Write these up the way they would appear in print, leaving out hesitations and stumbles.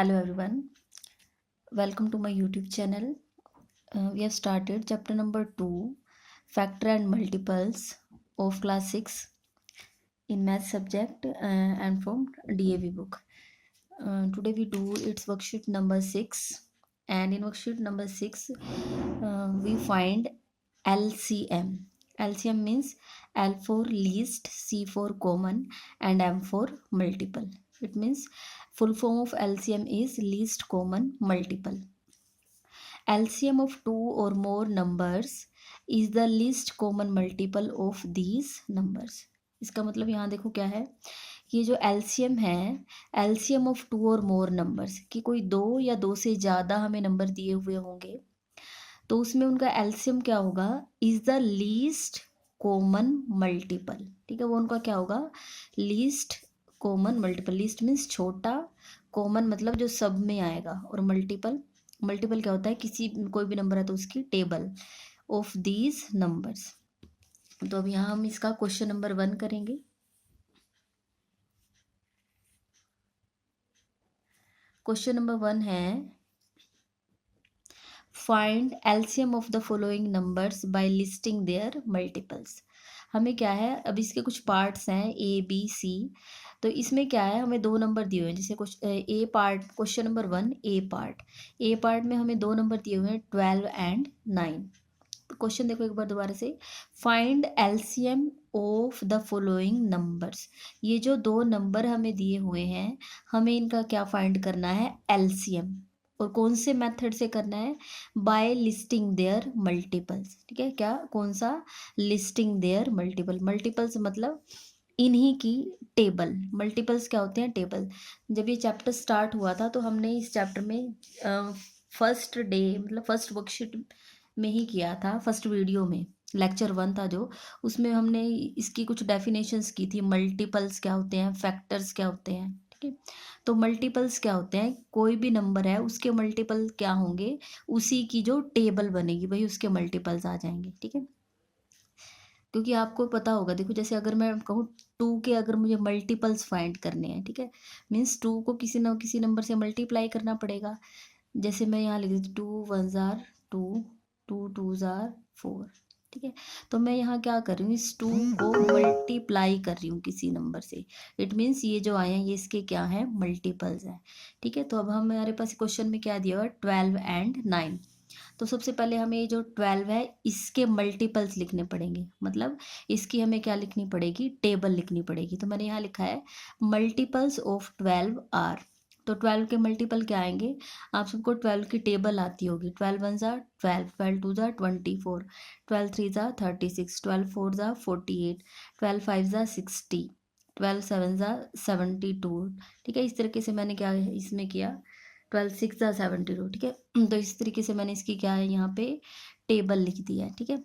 Hello everyone, welcome to my YouTube channel. We have started chapter number 2, Factor and Multiples of class 6 in math subject and from DAV book. Today we do its worksheet number 6, and in worksheet number 6 we find LCM. LCM means L for least, C for common and M for multiple. It means full form of LCM is least common multiple. LCM of two or more numbers is the least common multiple of these numbers. इसका मतलब यहाँ देखो क्या है, ये जो LCM है, LCM of to और मोर नंबर्स, कि कोई दो या दो से ज़्यादा हमें नंबर दिए हुए होंगे तो उसमें उनका LCM क्या होगा, is the least common multiple. ठीक है, वो उनका क्या होगा, least common multiple. Least means छोटा, कॉमन मतलब जो सब में आएगा, और मल्टीपल, मल्टीपल क्या होता है, किसी कोई भी नंबर है तो उसकी टेबल ऑफ दीज नंबर्स. तो अब यहाँ हम इसका क्वेश्चन नंबर 1 करेंगे. क्वेश्चन नंबर 1 है, find LCM of the following numbers by listing their multiples. हमें क्या है, अब इसके कुछ पार्ट्स हैं ए बी सी. तो इसमें क्या है, हमें दो नंबर दिए हुए हैं. जैसे कुछ ए पार्ट, क्वेश्चन नंबर 1 ए पार्ट में हमें दो नंबर दिए हुए हैं 12 एंड 9. क्वेश्चन देखो एक बार दोबारा से, find LCM of the following numbers. ये जो दो नंबर हमें दिए हुए हैं, हमें इनका क्या फाइंड करना है, एलसीएम. और कौन से मेथड से करना है, बाय लिस्टिंग देयर मल्टीपल्स. ठीक है, क्या, कौन सा, लिस्टिंग देयर मल्टीपल. मल्टीपल्स मतलब इन्हीं की टेबल. मल्टीपल्स क्या होते हैं, टेबल. जब ये चैप्टर स्टार्ट हुआ था तो हमने इस चैप्टर में फर्स्ट डे मतलब फर्स्ट वर्कशीट में ही किया था, फर्स्ट वीडियो में लेक्चर 1 था जो, उसमें हमने इसकी कुछ डेफिनेशंस की थी. मल्टीपल्स क्या होते हैं, फैक्टर्स क्या होते हैं. ठीक है, तो मल्टीपल्स क्या होते हैं, कोई भी नंबर है उसके मल्टीपल क्या होंगे, उसी की जो टेबल बनेगी भाई उसके मल्टीपल्स आ जाएंगे. ठीक है, क्योंकि आपको पता होगा, देखो जैसे अगर मैं कहूँ 2 के अगर मुझे मल्टीपल्स फाइंड करने हैं, ठीक है, मीन्स 2 को किसी न किसी नंबर से मल्टीप्लाई करना पड़ेगा. जैसे मैं यहाँ लिख देती 2 1 जार 2, 2 2 जार 4. ठीक है, तो मैं यहाँ क्या कर रही हूँ, इस 2 को मल्टीप्लाई कर रही हूँ किसी नंबर से. इट मीन्स ये जो आए हैं ये इसके क्या हैं, मल्टीपल्स हैं. ठीक है, तो अब हमारे पास क्वेश्चन में क्या दिया हुआ है, 12 एंड 9. तो सबसे पहले हमें ये जो 12 है इसके मल्टीपल्स लिखने पड़ेंगे. मतलब इसकी हमें क्या लिखनी पड़ेगी, टेबल लिखनी पड़ेगी. तो मैंने यहाँ लिखा है मल्टीपल्स ऑफ 12 आर. तो 12 के मल्टीपल क्या आएंगे, आप सबको 12 की टेबल आती होगी. 12 वन ज़ा 12, 12 टू ज़ा 24, 12 थ्री ज़ा 36, 12 फोर ज़ा 48, 12 फाइव ज़ा 60, 12 सेवन ज़ा 72. ठीक है, इस तरीके से मैंने क्या इसमें किया, 12 सिक्स ज़ा 72. ठीक है, तो इस तरीके से मैंने इसकी क्या है यहाँ पे टेबल लिख दिया है. ठीक है,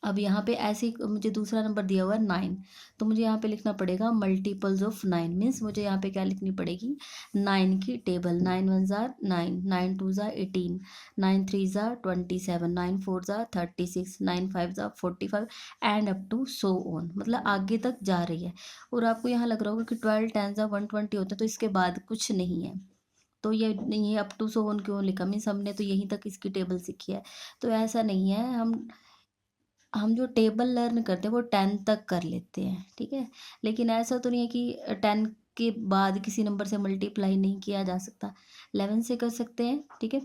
अब यहाँ पे ऐसे ही मुझे दूसरा नंबर दिया हुआ है 9. तो मुझे यहाँ पे लिखना पड़ेगा मल्टीपल्स ऑफ 9. मीन्स मुझे यहाँ पे क्या लिखनी पड़ेगी, 9 की टेबल. 9 वन ज़ा 9, 9 टू ज़ा 18, 9 थ्री ज़ा 27, 9 फोर ज़ा 36, 9 फाइव ज़ा 45 and up to so on. मतलब आगे तक जा रही है. और आपको यहाँ लग रहा होगा कि 12 10 ज़ा 120 होता है तो इसके बाद कुछ नहीं है. तो ये नहीं है, अप टू सो ऑन क्यों लिखा, मीन्स हमने तो यहीं तक इसकी टेबल सीखी है. तो ऐसा नहीं है, हम जो टेबल लर्न करते हैं वो 10 तक कर लेते हैं. ठीक है, लेकिन ऐसा तो नहीं है कि 10 के बाद किसी नंबर से मल्टीप्लाई नहीं किया जा सकता, 11 से कर सकते हैं. ठीक है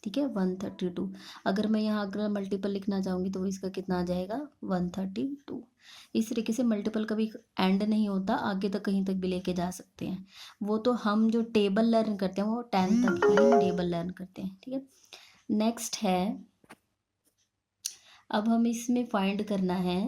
ठीक है, 132. अगर मैं यहाँ अगर मल्टीपल लिखना चाहूँगी तो इसका कितना आ जाएगा, 132. इस तरीके से मल्टीपल कभी एंड नहीं होता, आगे तक कहीं तक भी लेके जा सकते हैं. वो तो हम जो टेबल लर्न करते हैं वो 10 तक ही टेबल लर्न करते हैं. ठीक है, नेक्स्ट है, अब हम इसमें फाइंड करना है,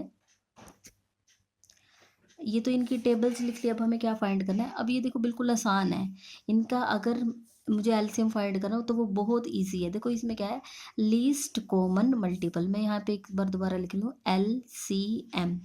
ये तो इनकी टेबल्स लिख ली. अब हमें क्या फाइंड करना है, अब ये देखो बिल्कुल आसान है. इनका अगर मुझे एलसीएम फाइंड करना हो तो वो बहुत इजी है. देखो इसमें क्या है, लीस्ट कॉमन मल्टीपल. मैं यहाँ पे एक बार दोबारा लिख लूँ, LCM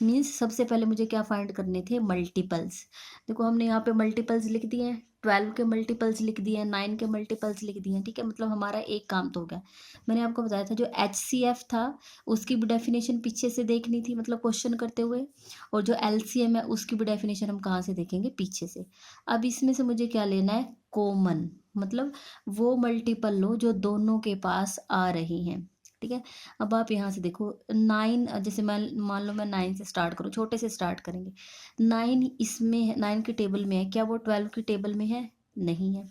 मीन्स सबसे पहले मुझे क्या फाइंड करने थे, मल्टीपल्स. देखो हमने यहाँ पे मल्टीपल्स लिख दिए हैं 12 के मल्टीपल्स लिख दिए हैं, 9 के मल्टीपल्स लिख दिए हैं, ठीक है। मतलब हमारा एक काम तो हो गया। मैंने आपको बताया था जो HCF था उसकी भी डेफिनेशन पीछे से देखनी थी, मतलब क्वेश्चन करते हुए, और जो LCM है उसकी भी डेफिनेशन हम कहाँ से देखेंगे, पीछे से। अब इसमें से मुझे क्या लेना है, कॉमन, मतलब वो मल्टीपल लो जो दोनों के पास आ रही हैं, ठीक है। अब आप यहाँ से देखो 9, जैसे मान लो मैं 9 से स्टार्ट करूँ, छोटे से स्टार्ट करेंगे। 9 इसमें है, 9 की टेबल में है, क्या वो 12 की टेबल में है, नहीं है।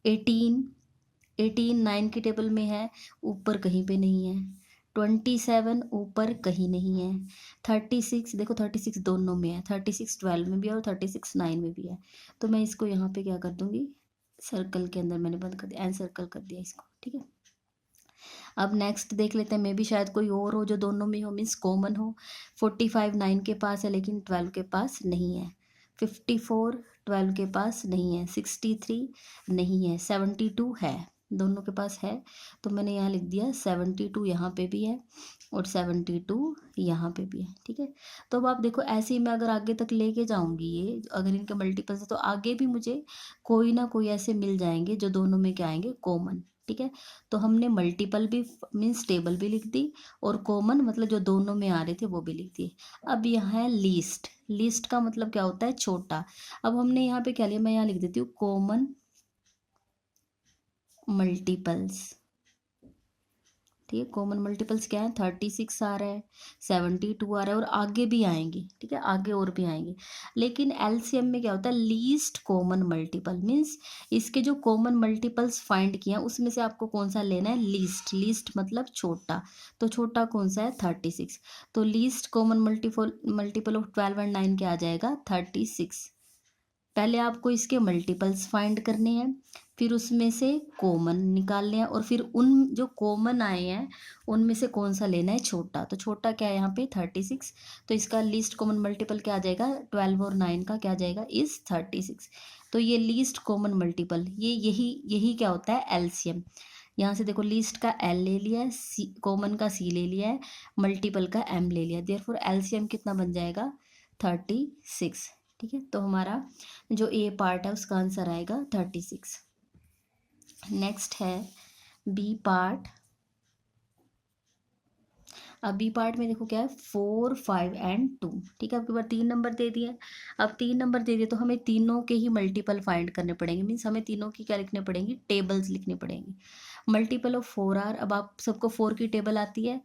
18, 18 9 की टेबल में है, ऊपर कहीं पे नहीं है। 27 ऊपर कहीं नहीं है। 36, देखो 36 दोनों में है, 36 12 में भी है और 36 9 में भी है। तो मैं इसको यहाँ पे क्या कर दूंगी, सर्कल के अंदर मैंने बंद कर दिया, एन सर्कल कर दिया इसको, ठीक है। अब नेक्स्ट देख लेते हैं, मे भी शायद कोई और हो जो दोनों में हो, मीन्स कॉमन हो। 45 9 के पास है लेकिन 12 के पास नहीं है। 54 12 के पास नहीं है। 63 नहीं है। 72 है, दोनों के पास है, तो मैंने यहाँ लिख दिया 72 यहाँ पे भी है और 72 यहाँ पे भी है, ठीक है। तो अब आप देखो ऐसे ही मैं अगर आगे तक लेके जाऊंगी, ये अगर इनके मल्टीपल्स है तो आगे भी मुझे कोई ना कोई ऐसे मिल जाएंगे जो दोनों में क्या आएंगे, कॉमन, ठीक है। तो हमने मल्टीपल भी मीन्स टेबल भी लिख दी और कॉमन मतलब जो दोनों में आ रहे थे वो भी लिख दिए। अब यहाँ है लीस्ट, लीस्ट का मतलब क्या होता है, छोटा। अब हमने यहाँ पे क्या लिया, मैं यहाँ लिख देती हूँ कॉमन मल्टीपल्स, ठीक है। कॉमन मल्टीपल्स क्या है, 36 आ रहा है, 72 आ रहा है और आगे भी आएंगे, ठीक है, आगे और भी आएंगे। लेकिन एलसीएम में क्या होता है, लीस्ट कॉमन मल्टीपल, मीन्स इसके जो कॉमन मल्टीपल्स फाइंड किए हैं उसमें से आपको कौन सा लेना है, लीस्ट, लीस्ट मतलब छोटा। तो छोटा कौन सा है, 36। तो least common multiple multiple of 12 and 9 क्या आ जाएगा, 36। पहले आपको इसके मल्टीपल्स फाइंड करने हैं, फिर उसमें से कॉमन निकालने हैं और फिर उन जो कॉमन आए हैं उनमें से कौन सा लेना है, छोटा। तो छोटा क्या है यहाँ पे, 36। तो इसका लीस्ट कॉमन मल्टीपल क्या आ जाएगा, 12 और 9 का क्या आ जाएगा, इस 36। तो ये लीस्ट कॉमन मल्टीपल, ये यही यही क्या होता है, एलसीएम। यहाँ से देखो लीस्ट का एल ले लिया है, सी कॉमन का सी ले लिया है, मल्टीपल का एम ले लिया, देयरफॉर एलसीएम कितना बन जाएगा, 36, ठीक है। तो हमारा जो ए पार्ट है उसका आंसर आएगा 36। नेक्स्ट है बी पार्ट। अब बी पार्ट में देखो क्या है, 4 5 एंड 2, ठीक है। आपके पास 3 नंबर दे दिए। अब 3 नंबर दे दिए तो हमें तीनों के ही मल्टीपल फाइंड करने पड़ेंगे, मीन्स हमें तीनों की क्या लिखने पड़ेंगी, टेबल्स लिखनी पड़ेंगी। मल्टीपल ऑफ 4 आर, अब आप सबको 4 की टेबल आती है।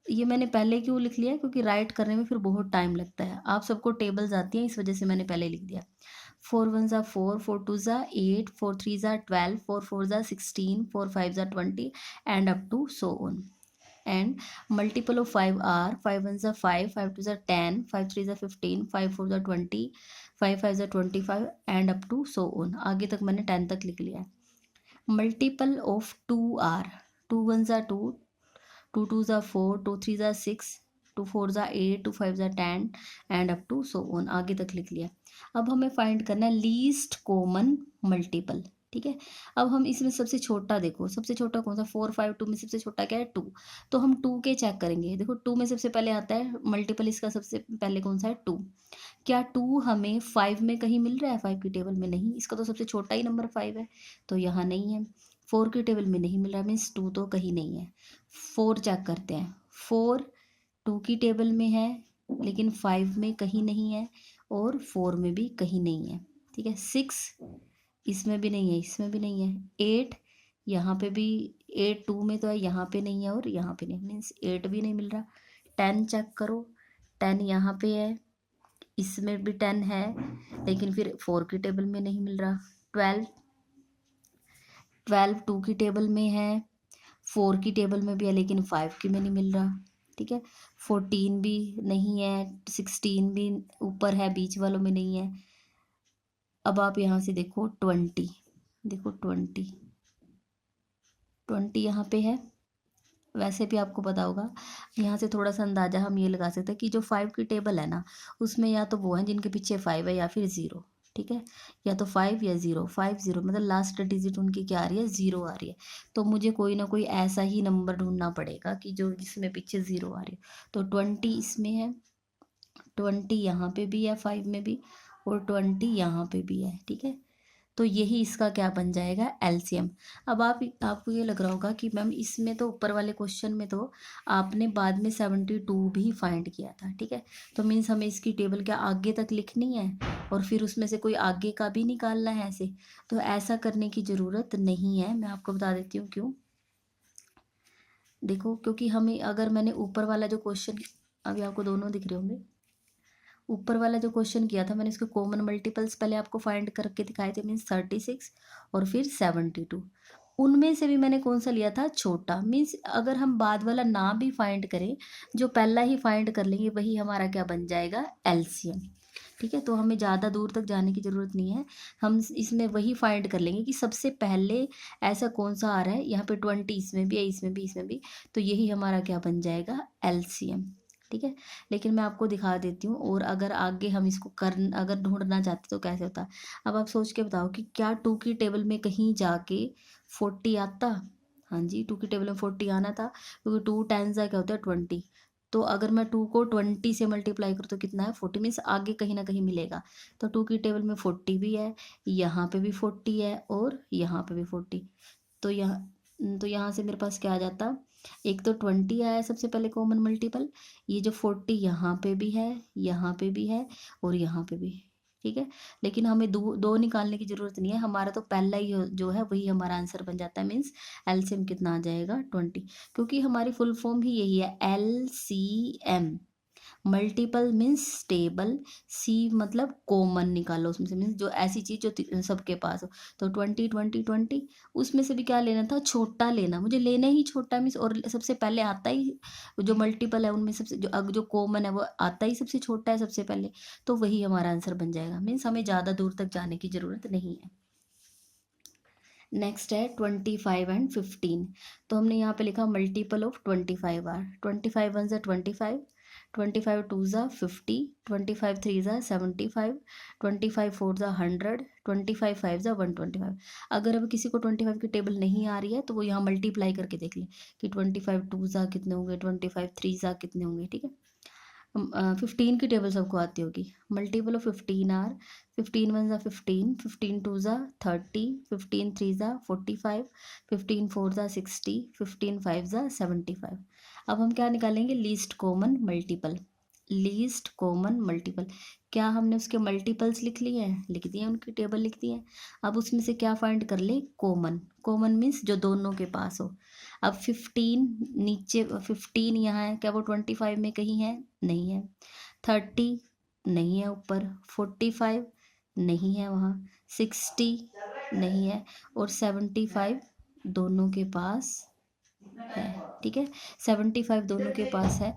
ये मैंने पहले क्यों लिख लिया है, क्योंकि राइट करने में फिर बहुत टाइम लगता है। आप सबको टेबल्स आती हैं, इस वजह से मैंने पहले लिख दिया। 4 1 ज़ा 4, 4 2 ज़ा 8, 4 3 ज़ा 12, 4 4 ज़ा 16, 4 5 ज़ा 20 and up to so on. And multiple of 5 are, 5 1 ज़ा 5, 5 2 ज़ा 10, 5 3 ज़ा 15, 5 4 ज़ा 20, 5 5 ज़ा 25 and up to so on. आगे तक मैंने 10 तक लिख लिया है। मल्टीपल ऑफ 2 आर, 2 1 ज़ा 2, 2 2 ज़ा 4, 2 3 ज़ा 6, 2 4 ज़ा 8, 2 5 ज़ा 10 and up to so on, आगे तक लिख लिया। अब हमें फाइंड करना है लीस्ट कॉमन मल्टीपल, ठीक है। अब हम इसमें सबसे छोटा, देखो सबसे छोटा कौन सा, 4 5 2 में सबसे छोटा क्या है, 2। तो हम 2 के चेक करेंगे, देखो 2 में सबसे पहले आता है मल्टीपल, इसका सबसे पहले कौन सा है, 2। क्या 2 हमें 5 में कहीं मिल रहा है, 5 की टेबल में नहीं, इसका तो सबसे छोटा ही नंबर 5 है, तो यहाँ नहीं है। 4 की टेबल में नहीं मिल रहा, मीन्स 2 तो कहीं नहीं है। 4 चेक करते हैं, 4 2 की टेबल में है लेकिन 5 में कहीं नहीं है और 4 में भी कहीं नहीं है, ठीक है। 6 इसमें भी नहीं है, इसमें भी नहीं है। 8 यहाँ पे भी, 8 2 में तो है, यहाँ पे नहीं है और यहाँ पे नहीं, मीन्स 8 भी नहीं मिल रहा। 10 चेक करो, 10 यहाँ पे है, इसमें भी 10 है लेकिन फिर 4 की टेबल में नहीं मिल रहा। 12 12 2 की टेबल में है, 4 की टेबल में भी है लेकिन 5 की में नहीं मिल रहा, ठीक है। 14 भी नहीं है, 16 भी ऊपर है, बीच वालों में नहीं है। अब आप यहाँ से देखो 20, देखो 20 यहाँ पे है। वैसे भी आपको पता होगा, यहाँ से थोड़ा सा अंदाजा हम ये लगा सकते हैं कि जो 5 की टेबल है ना, उसमें या तो वो है जिनके पीछे 5 है या फिर 0, ठीक है। या तो 5 या 0, 5 0 मतलब लास्ट डिजिट उनकी क्या आ रही है, 0 आ रही है। तो मुझे कोई ना कोई ऐसा ही नंबर ढूंढना पड़ेगा कि जो जिसमें पीछे 0 आ रही है। तो 20 इसमें है, 20 यहाँ पे भी है 5 में भी, और 20 यहाँ पे भी है, ठीक है। तो यही इसका क्या बन जाएगा, एलसीएम। अब आपको ये लग रहा होगा कि मैम इसमें तो ऊपर वाले क्वेश्चन में तो आपने बाद में 72 भी फाइंड किया था, ठीक है। तो मीन्स हमें इसकी टेबल क्या आगे तक लिखनी है और फिर उसमें से कोई आगे का भी निकालना है ऐसे। तो ऐसा करने की ज़रूरत नहीं है, मैं आपको बता देती हूँ क्यों। देखो, क्योंकि हमें अगर मैंने ऊपर वाला जो क्वेश्चन, अभी आपको दोनों दिख रहे होंगे, ऊपर वाला जो क्वेश्चन किया था मैंने इसके कॉमन मल्टीपल्स पहले आपको फाइंड करके दिखाए थे, मीन्स 36 और फिर 72। उनमें से भी मैंने कौन सा लिया था, छोटा। मीन्स अगर हम बाद वाला ना भी फाइंड करें, जो पहला ही फाइंड कर लेंगे वही हमारा क्या बन जाएगा, एलसीएम। ठीक है, तो हमें ज़्यादा दूर तक जाने की ज़रूरत नहीं है, हम इसमें वही फाइंड कर लेंगे कि सबसे पहले ऐसा कौन सा आ रहा है। यहाँ पे 20 इसमें भी है, इसमें भी, इसमें भी, तो यही हमारा क्या बन जाएगा, एलसीएम। ठीक है, लेकिन मैं आपको दिखा देती हूँ, और अगर आगे हम इसको अगर ढूंढना चाहते तो कैसे होता। अब आप सोच के बताओ कि क्या 2 की टेबल में कहीं जाके 40 आता। हाँ जी, 2 की टेबल में 40 आना था, क्योंकि 2 टाइम्स क्या होता है 20। तो अगर मैं 2 को 20 से मल्टीप्लाई करूँ तो कितना है, 40। मीन्स आगे कहीं ना कहीं मिलेगा। तो 2 की टेबल में 40 भी है, यहाँ पे भी 40 है, और यहाँ पे भी 40। तो यहाँ से मेरे पास क्या आ जाता, एक तो 20 आया सबसे पहले कॉमन मल्टीपल, ये जो 40 यहाँ पे भी है, यहाँ पे भी है, और यहाँ पे भी। ठीक है, लेकिन हमें दो दो निकालने की जरूरत नहीं है, हमारा तो पहला ही जो है वही हमारा आंसर बन जाता है। मीन्स एलसीएम कितना आ जाएगा, 20, क्योंकि हमारी फुल फॉर्म ही यही है, एलसीएम। मल्टीपल मीन्स स्टेबल, सी मतलब कॉमन निकालो उसमें से, मीन्स जो ऐसी चीज जो सबके पास हो। तो 20 20 20, उसमें से भी क्या लेना था, छोटा लेना, मुझे लेना ही छोटा। मीन्स और सबसे पहले आता ही जो मल्टीपल है उनमें सबसे जो कॉमन है वो आता ही सबसे छोटा है सबसे पहले, तो वही हमारा आंसर बन जाएगा। मीन्स हमें ज़्यादा दूर तक जाने की ज़रूरत नहीं है। नेक्स्ट है 25 एंड 15। तो हमने यहाँ पे लिखा मल्टीपल ऑफ 25 आर। 25 वन ज़ा 25, 25 टू ज़ा 50, 25 थ्री ज़ा 75, 25 फोर ज़ा 100, 25 फाइव ज़ा 125। अगर अब किसी को 25 की टेबल नहीं आ रही है तो वो यहाँ मल्टीप्लाई करके देख लें कि 25 टू ज़ा कितने होंगे, 25 थ्री ज़ा कितने होंगे। ठीक है, 15 की टेबल सबको आती होगी। मल्टीपल ऑफ 15 आर, 15 वन ज़ा 15, 15 टू ज़ा 30, 15 थ्री ज़ा 45, 15 फोर ज़ा 60, 15 फाइव ज़ा 75। अब हम क्या निकालेंगे, least common multiple. Least common multiple, क्या हमने उसके मल्टीपल्स लिख लिए हैं, लिख दिए, उनकी टेबल लिख दी है। अब उसमें से क्या फाइंड कर ले, कॉमन। कॉमन मीन्स जो दोनों के पास हो। अब 15 नीचे, 15 यहाँ है, क्या वो 25 में कहीं है, नहीं है। 30 नहीं है ऊपर, 45 नहीं है वहाँ, 60 नहीं है, और 75 दोनों के पास है। ठीक है, 75 दोनों के पास है,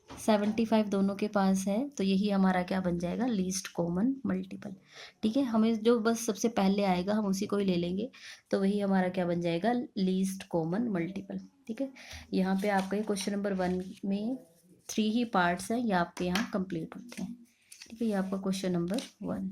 75 दोनों के पास है, तो यही हमारा क्या बन जाएगा, लीस्ट कॉमन मल्टीपल। ठीक है, हमें जो बस सबसे पहले आएगा हम उसी को ही ले लेंगे, तो वही हमारा क्या बन जाएगा, लीस्ट कॉमन मल्टीपल। ठीक है, यहाँ पे आपका ये क्वेश्चन नंबर 1 में 3 ही पार्ट्स हैं, ये आपके यहाँ कंप्लीट होते हैं। ठीक है, ये आपका क्वेश्चन नंबर 1।